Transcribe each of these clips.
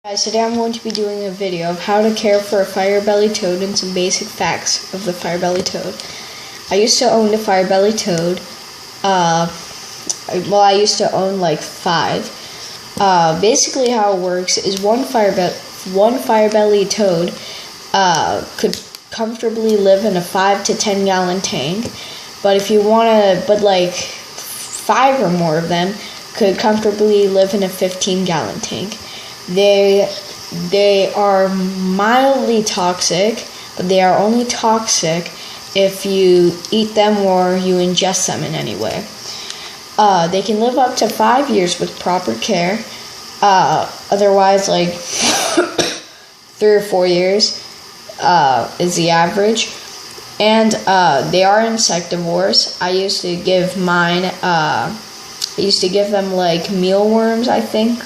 Guys, today I'm going to be doing a video of how to care for a fire-bellied toad and some basic facts of the fire-bellied toad. I used to own the fire-bellied toad. I used to own like 5. Basically how it works is one fire-bellied toad could comfortably live in a 5 to 10 gallon tank. But if you want to, like 5 or more of them could comfortably live in a 15 gallon tank. They are mildly toxic, but they are only toxic if you eat them or you ingest them in any way. They can live up to 5 years with proper care. Otherwise, like 3 or 4 years is the average. And they are insectivores. I used to give mine. I used to give them like mealworms, I think.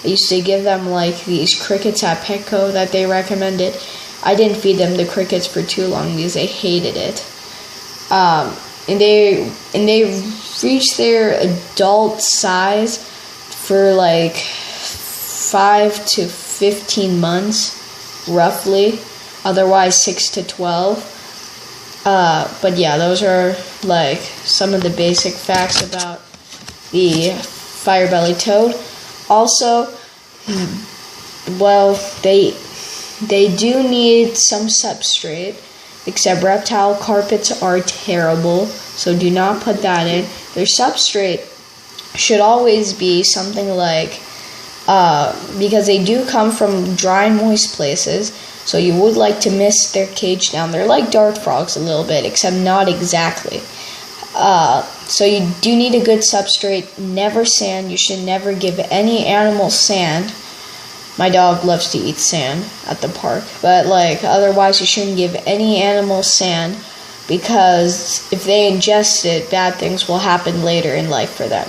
I used to give them like these crickets at Petco that they recommended. I didn't feed them the crickets for too long because they hated it. And they reach their adult size for like 5 to 15 months, roughly. Otherwise 6 to 12. But yeah, those are like some of the basic facts about the fire-bellied toad. Also, well, they do need some substrate, except reptile carpets are terrible, so do not put that in. Their substrate should always be something like, because they do come from dry and moist places, so you would like to mist their cage down. They're like dart frogs a little bit, except not exactly. So you do need a good substrate, never sand. You should never give any animal sand. My dog loves to eat sand at the park, but like otherwise you shouldn't give any animal sand, because if they ingest it, bad things will happen later in life for them.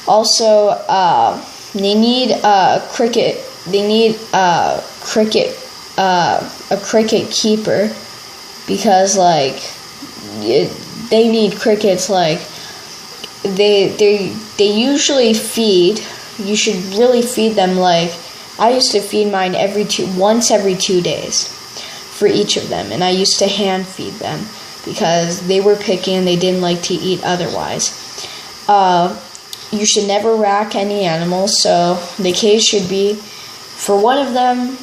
Also, they need a cricket. They need a cricket keeper, because like they need crickets. Like they usually feed. You should really feed them. Like I used to feed mine once every 2 days for each of them, and I used to hand feed them because they were picky and they didn't like to eat otherwise. You should never rack any animals, so the cage should be, for one of them,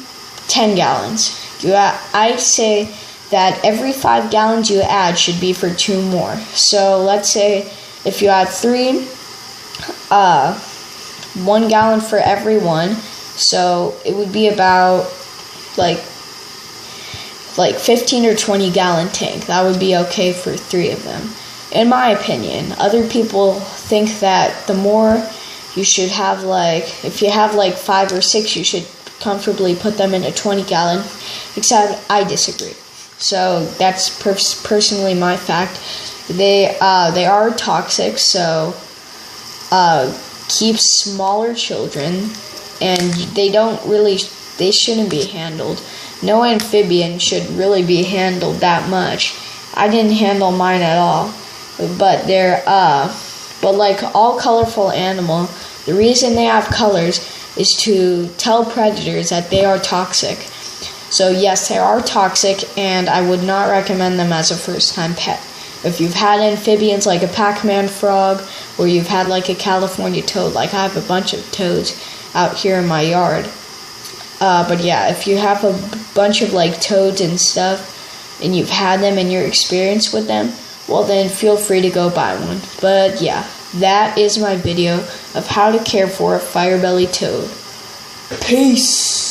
10 gallons. I say that every 5 gallons you add should be for 2 more. So let's say if you add 3, 1 gallon for every one. So it would be about like 15 or 20 gallon tank. That would be okay for 3 of them, in my opinion. Other people think that the more you should have, like if you have like 5 or 6, you should comfortably put them in a 20 gallon, except I disagree. So that's personally my fact. They are toxic, so keep smaller children, and they shouldn't be handled. No amphibian should really be handled that much. I didn't handle mine at all, but but like all colorful animal, the reason they have colors is to tell predators that they are toxic. So yes, they are toxic, and I would not recommend them as a first-time pet. If you've had amphibians like a Pac-Man frog, or you've had like a California toad, like I have a bunch of toads out here in my yard. But yeah, if you have a bunch of like toads and stuff, and you've had them and you're experienced with them, well then feel free to go buy one. But yeah, that is my video of how to care for a fire-bellied toad. Peace!